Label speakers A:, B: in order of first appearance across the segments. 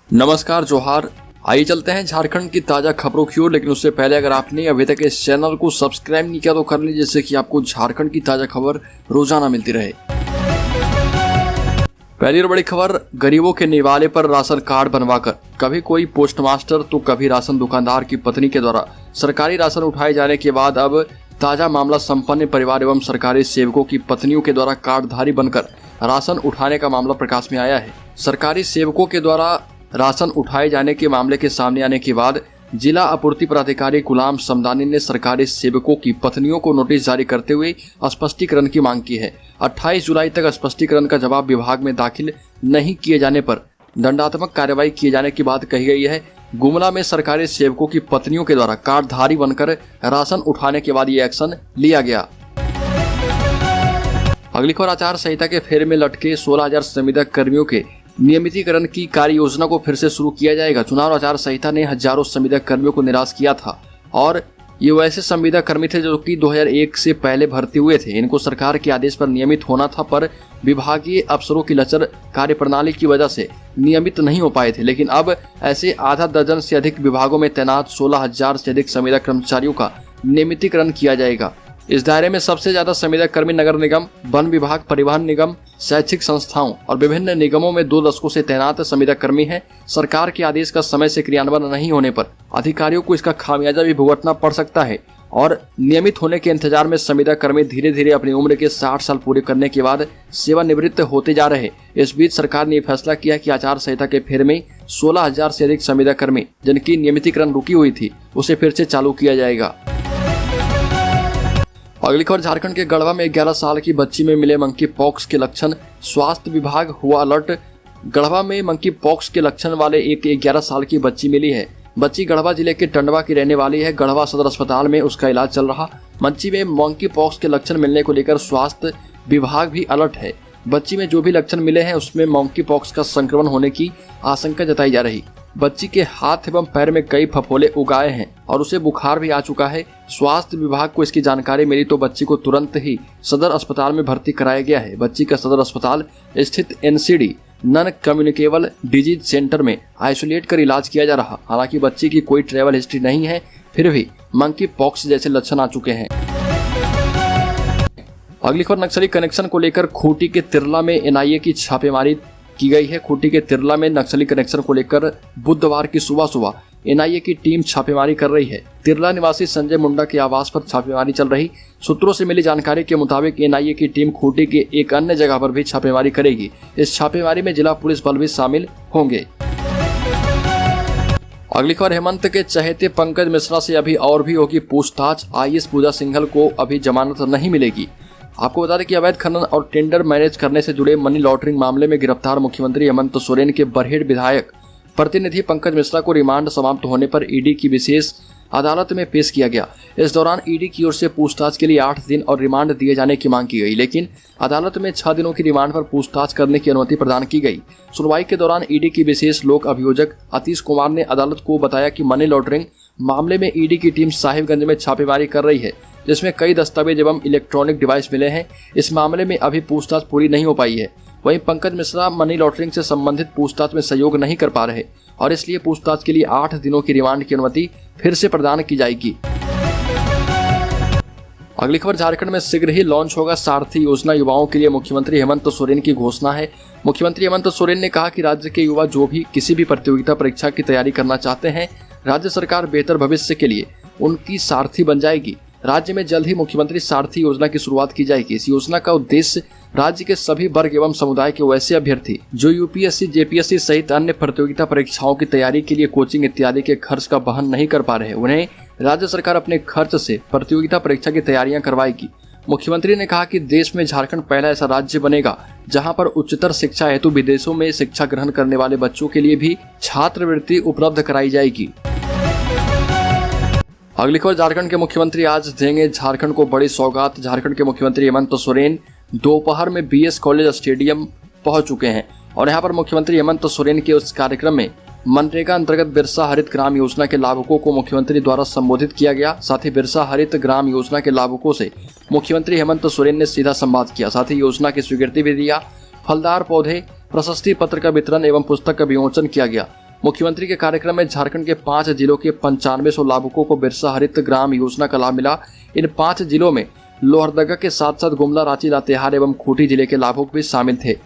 A: नमस्कार जोहार। आइए चलते हैं झारखंड की ताजा खबरों की ओर, लेकिन उससे पहले अगर आपने अभी तक इस चैनल को सब्सक्राइब नहीं किया तो कर लीजिए, जिससे कि आपको झारखंड की ताजा खबर रोजाना मिलती रहे। पहली और बड़ी खबर, गरीबों के निवाले पर राशन कार्ड बनवाकर कभी कोई पोस्टमास्टर तो कभी राशन दुकानदार की पत्नी के द्वारा सरकारी राशन उठाए जाने के बाद अब ताजा मामला संपन्न परिवार एवं सरकारी सेवकों की पत्नियों के द्वारा कार्डधारी बनकर राशन उठाने का मामला प्रकाश में आया है। सरकारी सेवकों के द्वारा राशन उठाए जाने के मामले के सामने आने के बाद जिला आपूर्ति पदाधिकारी गुलाम समदानी ने सरकारी सेवकों की पत्नियों को नोटिस जारी करते हुए स्पष्टीकरण की मांग की है। 28 जुलाई तक स्पष्टीकरण का जवाब विभाग में दाखिल नहीं किए जाने पर दंडात्मक कार्रवाई किए जाने की बात कही गई है। गुमला में सरकारी सेवकों की पत्नियों के द्वारा कार्डधारी बनकर राशन उठाने के बाद ये एक्शन लिया गया। अगली खबर, आचार संहिता के फेर में लटके 16,000 संविदा कर्मियों के नियमितीकरण की कार्य योजना को फिर से शुरू किया जाएगा। चुनाव आचार संहिता ने हजारों संविदा कर्मियों को निराश किया था और ये वैसे संविदा कर्मी थे जो कि 2001 से पहले भर्ती हुए थे। इनको सरकार के आदेश पर नियमित होना था, पर विभागीय अफसरों की लचर कार्यप्रणाली की वजह से नियमित नहीं हो पाए थे। लेकिन अब ऐसे आधा दर्जन से अधिक विभागों में तैनात 16,000 से अधिक संविदा कर्मचारियों का नियमितीकरण किया जाएगा। इस दायरे में सबसे ज्यादा संविदा कर्मी नगर निगम, वन विभाग, परिवहन निगम, शैक्षिक संस्थाओं और विभिन्न निगमों में 2 दशकों से तैनात संविदा कर्मी हैं। सरकार के आदेश का समय से क्रियान्वयन नहीं होने पर अधिकारियों को इसका खामियाजा भी भुगतना पड़ सकता है और नियमित होने के इंतजार में संविदा कर्मी धीरे धीरे अपनी उम्र के 60 साल पूरे करने के बाद सेवानिवृत्त होते जा रहे। इस बीच सरकार ने फैसला किया कि आचार संहिता के फेर में 16,000 से अधिक संविदा कर्मी जिनकी नियमितीकरण रुकी हुई थी उसे फिर से चालू किया जाएगा। अगली खबर, झारखंड के गढ़वा में 11 साल की बच्ची में मिले मंकी पॉक्स के लक्षण, स्वास्थ्य विभाग हुआ अलर्ट। गढ़वा में मंकी पॉक्स के लक्षण वाले एक 11 साल की बच्ची मिली है। बच्ची गढ़वा जिले के टंडवा की रहने वाली है। गढ़वा सदर अस्पताल में उसका इलाज चल रहा। बच्ची में मंकी पॉक्स के लक्षण मिलने को लेकर स्वास्थ्य विभाग भी अलर्ट है। बच्ची में जो भी लक्षण मिले हैं उसमें मंकी पॉक्स का संक्रमण होने की आशंका जताई जा रही। बच्ची के हाथ एवं पैर में कई फफोले उगाए हैं और उसे बुखार भी आ चुका है। स्वास्थ्य विभाग को इसकी जानकारी मिली तो बच्ची को तुरंत ही सदर अस्पताल में भर्ती कराया गया है। बच्ची का सदर अस्पताल स्थित NCD non communicable disease centre में आइसोलेट कर इलाज किया जा रहा। हालांकि बच्ची की कोई ट्रैवल हिस्ट्री नहीं है, फिर भी मंकी पॉक्स जैसे लक्षण आ चुके हैं। अगली खबर, नक्सली कनेक्शन को लेकर खूंटी के तिरला में एनआईए की छापेमारी की गई है। खूंटी के तिरला में नक्सली कनेक्शन को लेकर बुधवार की सुबह एनआईए की टीम छापेमारी कर रही है। तिरला निवासी संजय मुंडा के आवास पर छापेमारी चल रही। सूत्रों से मिली जानकारी के मुताबिक एनआईए की टीम खूंटी के एक अन्य जगह पर भी छापेमारी करेगी। इस छापेमारी में जिला पुलिस बल भी शामिल होंगे। अगली खबर, हेमंत के चहेते पंकज मिश्रा से अभी और भी होगी पूछताछ। आईएएस पूजा सिंघल को अभी जमानत नहीं मिलेगी। आपको बता दें कि अवैध खनन और टेंडर मैनेज करने से जुड़े मनी लॉन्ड्रिंग मामले में गिरफ्तार मुख्यमंत्री हेमंत सोरेन के बरहेड़ विधायक प्रतिनिधि पंकज मिश्रा को रिमांड समाप्त होने पर ईडी की विशेष अदालत में पेश किया गया। इस दौरान ईडी की ओर से पूछताछ के लिए 8 दिन और रिमांड दिए जाने की मांग की गई, लेकिन अदालत में 6 दिनों की रिमांड पर पूछताछ करने की अनुमति प्रदान की गई। सुनवाई के दौरान ईडी की विशेष लोक अभियोजक आतिश कुमार ने अदालत को बताया कि मनी लॉन्ड्रिंग मामले में ईडी की टीम साहिबगंज में छापेमारी कर रही है, जिसमें कई दस्तावेज एवं इलेक्ट्रॉनिक डिवाइस मिले हैं। इस मामले में अभी पूछताछ पूरी नहीं हो पाई है। वहीं पंकज मिश्रा मनी लॉन्ड्रिंग से संबंधित पूछताछ में सहयोग नहीं कर पा रहे और इसलिए पूछताछ के लिए 8 दिनों की रिमांड की अनुमति फिर से प्रदान की जाएगी। अगली खबर, झारखंड में शीघ्र ही लॉन्च होगा सारथी योजना, युवाओं के लिए मुख्यमंत्री हेमंत सोरेन की घोषणा है। मुख्यमंत्री हेमंत सोरेन ने कहा कि राज्य के युवा जो भी किसी भी प्रतियोगिता परीक्षा की तैयारी करना चाहते हैं, राज्य सरकार बेहतर भविष्य के लिए उनकी सारथी बन जाएगी। राज्य में जल्द ही मुख्यमंत्री सारथी योजना की शुरुआत की जाएगी। इस योजना का उद्देश्य राज्य के सभी वर्ग एवं समुदाय के वैसे अभ्यर्थी जो यूपीएससी, जेपीएससी सहित अन्य प्रतियोगिता परीक्षाओं की तैयारी के लिए कोचिंग इत्यादि के खर्च का वहन नहीं कर पा रहे, उन्हें राज्य सरकार अपने खर्च से प्रतियोगिता परीक्षा की तैयारियां करवाएगी। मुख्यमंत्री ने कहा कि देश में झारखंड पहला ऐसा राज्य बनेगा जहां पर उच्चतर शिक्षा हेतु विदेशों में शिक्षा ग्रहण करने वाले बच्चों के लिए भी छात्रवृत्ति उपलब्ध कराई जाएगी। अगली खबर, झारखंड के मुख्यमंत्री आज देंगे झारखंड को बड़ी सौगात। झारखंड के मुख्यमंत्री हेमंत सोरेन दोपहर में बीएस कॉलेज स्टेडियम पहुंच चुके हैं और यहां पर मुख्यमंत्री हेमंत सोरेन के उस कार्यक्रम में मनरेगा अंतर्गत बिरसा हरित ग्राम योजना के लाभुकों को मुख्यमंत्री द्वारा संबोधित किया गया। साथ ही बिरसा हरित ग्राम योजना के लाभुकों से मुख्यमंत्री हेमंत सोरेन ने सीधा संवाद किया। साथ ही योजना की स्वीकृति भी दिया। फलदार पौधे, प्रशस्ति पत्र का वितरण एवं पुस्तक का विमोचन किया गया। मुख्यमंत्री के कार्यक्रम में झारखंड के 5 जिलों के 9500 लाभुकों को बिरसा हरित ग्राम योजना का लाभ मिला। इन 5 जिलों में लोहरदगा के साथ साथ गुमला, रांची, लातेहार एवं खूंटी जिले के लाभुक भी शामिल थे।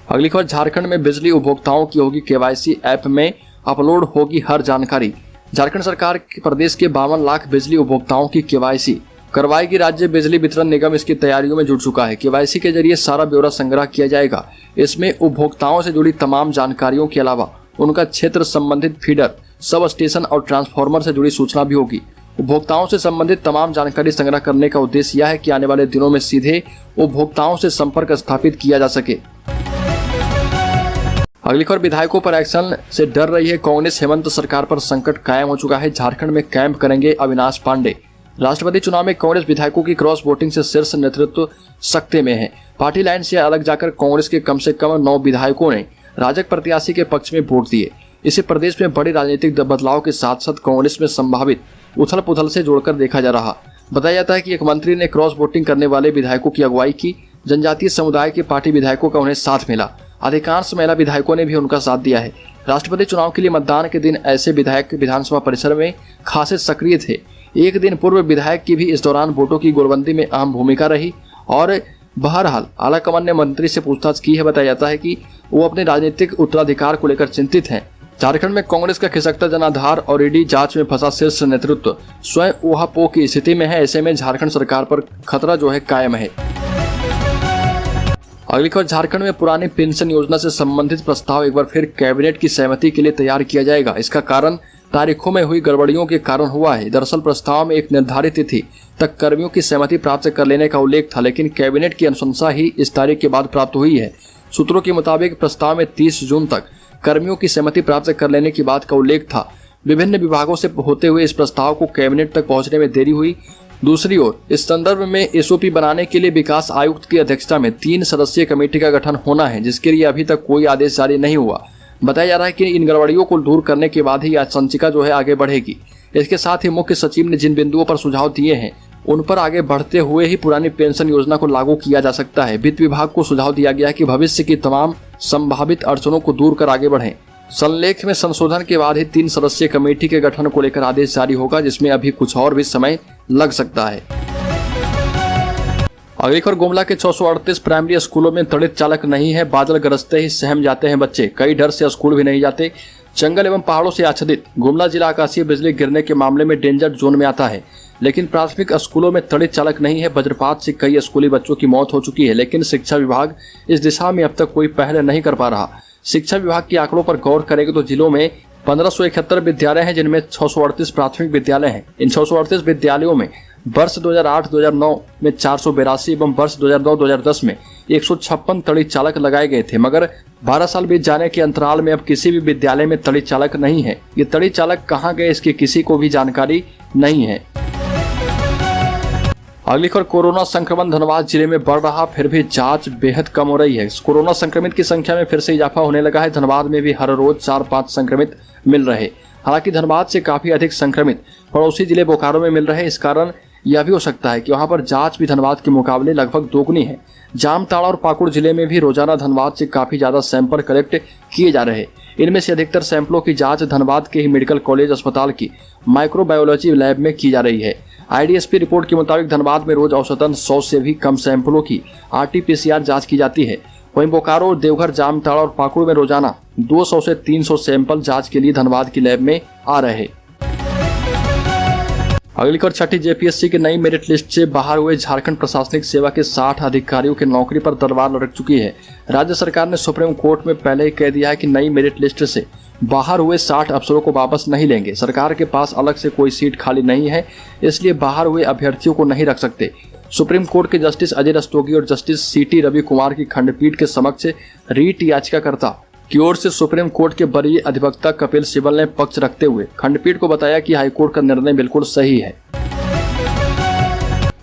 A: अगली खबर, झारखंड में बिजली उपभोक्ताओं की होगी केवाईसी, ऐप में अपलोड होगी हर जानकारी। झारखंड सरकार प्रदेश के 52 लाख बिजली उपभोक्ताओं की केवाईसी करवाएगी। राज्य बिजली वितरण निगम इसकी तैयारियों में जुट चुका है। केवाईसी के जरिए सारा ब्यौरा संग्रह किया जाएगा। इसमें उपभोक्ताओं से जुड़ी तमाम जानकारियों के अलावा उनका क्षेत्र संबंधित फीडर, सब स्टेशन और ट्रांसफार्मर से जुड़ी सूचना भी होगी। उपभोक्ताओं से संबंधित तमाम जानकारी संग्रह करने का उद्देश्य यह है कि आने वाले दिनों में सीधे उपभोक्ताओं से संपर्क स्थापित किया जा सके। अगली खबर, विधायकों पर एक्शन से डर रही है कांग्रेस, हेमंत सरकार पर संकट कायम हो चुका है। झारखंड में कैंप करेंगे अविनाश पांडे। राष्ट्रपति चुनाव में कांग्रेस विधायकों की क्रॉस वोटिंग से शीर्ष नेतृत्व सकते में है। पार्टी लाइन से अलग जाकर कांग्रेस के कम से कम 9 विधायकों ने राजग प्रत्याशी के पक्ष में वोट दिए। इसे प्रदेश में बड़े राजनीतिक बदलाव के साथ साथ कांग्रेस में संभावित उथल पुथल से जोड़कर देखा जा रहा। बताया जाता है कि एक मंत्री ने क्रॉस वोटिंग करने वाले विधायकों की अगुवाई की। जनजातीय समुदाय के पार्टी विधायकों का उन्हें साथ मिला। अधिकांश महिला विधायकों ने भी उनका साथ दिया है। राष्ट्रपति चुनाव के लिए मतदान के दिन ऐसे विधायक विधानसभा परिसर में खासे सक्रिय थे। एक दिन पूर्व विधायक की भी इस दौरान वोटों की गोलबंदी में अहम भूमिका रही और बहरहाल आलाकमान ने मंत्री से पूछताछ की है। बताया जाता है कि वो अपने राजनीतिक उत्तराधिकार को लेकर चिंतित हैं। झारखंड में कांग्रेस का खिसकता जनाधार और ईडी जांच में फंसा शीर्ष नेतृत्व स्वयं ऊहापोह की स्थिति में है। ऐसे में झारखंड सरकार पर खतरा जो है कायम है। अगली खबर, झारखंड में पुरानी पेंशन योजना से संबंधित प्रस्ताव एक बार फिर कैबिनेट की सहमति के लिए तैयार किया जाएगा। इसका कारण तारीखों में हुई गड़बड़ियों के कारण हुआ है। दरअसल प्रस्ताव में एक निर्धारित तिथि तक कर्मियों की सहमति प्राप्त कर लेने का उल्लेख था, लेकिन कैबिनेट की अनुशंसा ही इस तारीख के बाद प्राप्त हुई है। सूत्रों के मुताबिक प्रस्ताव में 30 जून तक कर्मियों की सहमति प्राप्त कर लेने की बात का उल्लेख था। विभिन्न विभागों से होते हुए इस प्रस्ताव को कैबिनेट तक पहुंचने में देरी हुई। दूसरी ओर इस संदर्भ में एसओपी बनाने के लिए विकास आयुक्त की अध्यक्षता में 3 सदस्यीय कमेटी का गठन होना है, जिसके लिए अभी तक कोई आदेश जारी नहीं हुआ। बताया जा रहा है कि इन गड़बड़ियों को दूर करने के बाद ही यह संचिका जो है आगे बढ़ेगी। इसके साथ ही मुख्य सचिव ने जिन बिंदुओं पर सुझाव दिए हैं उन पर आगे बढ़ते हुए ही पुरानी पेंशन योजना को लागू किया जा सकता है। वित्त विभाग को सुझाव दिया गया है कि भविष्य की तमाम संभावित अड़चनों को दूर कर आगे बढ़ें। संलेख में संशोधन के बाद ही 3 सदस्यीय कमेटी के गठन को लेकर आदेश जारी होगा, जिसमें अभी कुछ और भी समय लग सकता है। अगली खबर, गुमला के 638 प्राइमरी स्कूलों में तड़ित चालक नहीं है। बादल गरजते ही सहम जाते हैं बच्चे, कई डर से स्कूल भी नहीं जाते। जंगल एवं पहाड़ों से आच्छादित गुमला जिला आकाशीय बिजली गिरने के मामले में डेंजर जोन में आता है, लेकिन प्राथमिक स्कूलों में तड़ित चालक नहीं है। वज्रपात से कई स्कूली बच्चों की मौत हो चुकी है, लेकिन शिक्षा विभाग इस दिशा में अब तक कोई पहल नहीं कर पा रहा। शिक्षा विभाग के आंकड़ों पर गौर करेंगे तो जिलों में 1571 विद्यालय हैं, जिनमें 638 प्राथमिक विद्यालय हैं। इन 638 विद्यालयों में वर्ष 2008-2009 में 482 एवं वर्ष 2009-2010 में 156 तड़ित चालक लगाए गए थे, मगर 12 साल बीत जाने के अंतराल में अब किसी भी विद्यालय में तड़ित चालक नहीं है। ये तड़ित चालक कहाँ गए इसकी किसी को भी जानकारी नहीं है। अगली खबर, कोरोना संक्रमण धनबाद जिले में बढ़ रहा, फिर भी जांच बेहद कम हो रही है। कोरोना संक्रमित की संख्या में फिर से इजाफा होने लगा है। धनबाद में भी हर रोज 4-5 संक्रमित मिल रहे। हालांकि धनबाद से काफी अधिक संक्रमित पड़ोसी जिले बोकारो में मिल रहे। इस कारण यह भी हो सकता है कि वहां पर जांच भी धनबाद के मुकाबले लगभग दोगुनी है। जामताड़ा और पाकुड़ जिले में भी रोजाना धनबाद से काफी ज्यादा सैंपल कलेक्ट किए जा रहे। इनमें से अधिकतर सैंपलों की जांच धनबाद के ही मेडिकल कॉलेज अस्पताल की माइक्रोबायोलॉजी लैब में की जा रही है। आईडीएसपी रिपोर्ट के मुताबिक धनबाद में रोज औसतन 100 से भी कम सैंपलों की RT-PCR जांच की जाती है। वहीं बोकारो, देवघर, जामताड़ा और पाकुड़ में रोजाना 200 से 300 सैंपल जांच के लिए धनबाद की लैब में आ रहे। अगली खबर, छठी जेपीएससी की नई मेरिट लिस्ट से बाहर हुए झारखंड प्रशासनिक सेवा के 60 अधिकारियों की नौकरी पर दरबार लटक चुकी है। राज्य सरकार ने सुप्रीम कोर्ट में पहले ही कह दिया है कि नई मेरिट लिस्ट से बाहर हुए 60 अफसरों को वापस नहीं लेंगे। सरकार के पास अलग से कोई सीट खाली नहीं है, इसलिए बाहर हुए अभ्यर्थियों को नहीं रख सकते। सुप्रीम कोर्ट के जस्टिस अजय रस्तोगी और जस्टिस CT रवि कुमार की खंडपीठ के समक्ष रीट याचिकाकर्ता की ओर से सुप्रीम कोर्ट के वरीय अधिवक्ता कपिल सिब्बल ने पक्ष रखते हुए खंडपीठ को बताया कि हाईकोर्ट का निर्णय बिल्कुल सही है।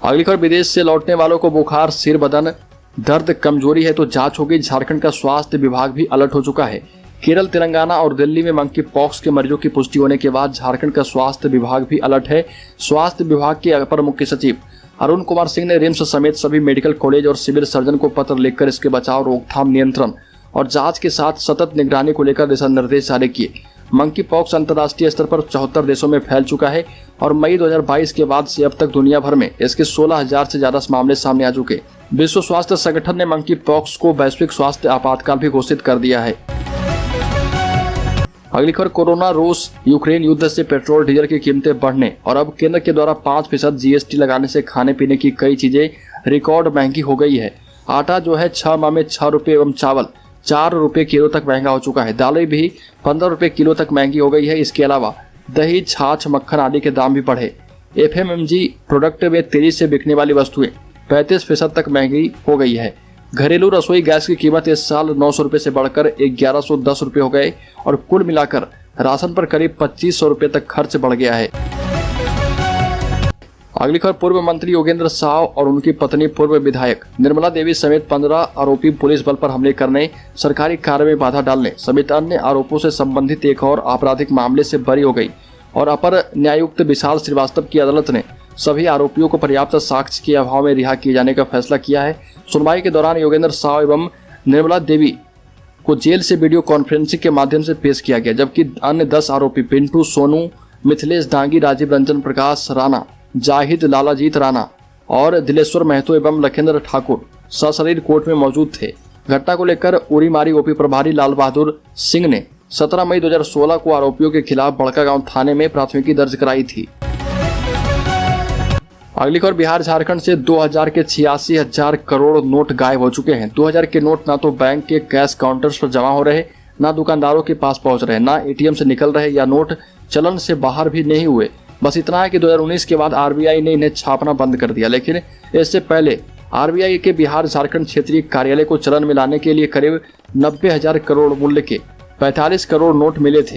A: अगली खबर, विदेश से लौटने वालों को बुखार, सिर बदन दर्द, कमजोरी है तो जांच होगी। झारखंड का स्वास्थ्य विभाग भी अलर्ट हो चुका है। केरल, तेलंगाना और दिल्ली में मंकी पॉक्स के मरीजों की पुष्टि होने के बाद झारखंड का स्वास्थ्य विभाग भी अलर्ट है। स्वास्थ्य विभाग के अपर मुख्य सचिव अरुण कुमार सिंह ने रिम्स समेत सभी मेडिकल कॉलेज और सिविल सर्जन को पत्र लिखकर इसके बचाव, रोकथाम, नियंत्रण और जांच के साथ सतत निगरानी को लेकर दिशा निर्देश जारी किए। मंकी पॉक्स अंतर्राष्ट्रीय स्तर पर 74 देशों में फैल चुका है और मई 2022 के बाद से अब तक दुनिया भर में इसके 16,000 से ज्यादा मामले सामने आ चुके। विश्व स्वास्थ्य संगठन ने मंकी पॉक्स को वैश्विक स्वास्थ्य आपातकाल भी घोषित कर दिया है। अगली खबर, कोरोना रूस यूक्रेन युद्ध से पेट्रोल डीजल की कीमतें बढ़ने और अब केंद्र के द्वारा 5% जीएसटी लगाने से खाने पीने की कई चीजें रिकॉर्ड महंगी हो गई है। आटा जो है 6 माह में 6 रुपये एवं चावल 4 रुपये किलो तक महंगा हो चुका है। दालें भी 15 रुपये किलो तक महंगी हो गई है। इसके अलावा दही, छाछ, मक्खन आदि के दाम भी बढ़े। एफएमएमजी प्रोडक्ट में तेजी से बिकने वाली वस्तुएं 35% तक महंगी हो गई है। घरेलू रसोई गैस की कीमत इस साल 900 रुपये से बढ़कर 1110 रुपये हो गए और कुल मिलाकर राशन पर करीब 2500 रुपये तक खर्च बढ़ गया है। अगली खबर, पूर्व मंत्री योगेंद्र साव और उनकी पत्नी पूर्व विधायक निर्मला देवी समेत 15 आरोपी पुलिस बल पर हमले करने, सरकारी कार्य में बाधा डालने समेत अन्य आरोपों से संबंधित एक और आपराधिक मामले से बरी हो गई और अपर न्यायायुक्त विशाल श्रीवास्तव की अदालत ने सभी आरोपियों को पर्याप्त साक्ष्य के अभाव में रिहा किए जाने का फैसला किया है। सुनवाई के दौरान योगेंद्र साव एवं निर्मला देवी को जेल से वीडियो कॉन्फ्रेंसिंग के माध्यम से पेश किया गया, जबकि अन्य 10 आरोपी पिंटू सोनू, मिथिलेश डांगी, राजीव रंजन प्रकाश राणा, जाहिद लालाजीत राणा और दिलेश्वर महतो एवं लखेंद्र ठाकुर सशरीर कोर्ट में मौजूद थे। घटना को लेकर उरीमारी ओपी प्रभारी लाल बहादुर सिंह ने 17 मई 2016 को आरोपियों के खिलाफ बड़कागांव थाने में प्राथमिकी दर्ज कराई थी। अगली खबर, बिहार झारखंड से 2000 के 86,000 करोड़ नोट गायब हो चुके हैं। 2000 के नोट ना तो बैंक के कैश काउंटर्स पर जमा हो रहे, ना दुकानदारों के पास पहुंच रहे, ना एटीएम से निकल रहे या नोट चलन से बाहर भी नहीं हुए। बस इतना है कि 2019 के बाद आरबीआई ने इन्हें छापना बंद कर दिया, लेकिन इससे पहले आरबीआई के बिहार झारखंड क्षेत्रीय कार्यालय को चलन में लाने के लिए करीब 90,000 करोड़ मूल्य के 45 करोड़ नोट मिले थे।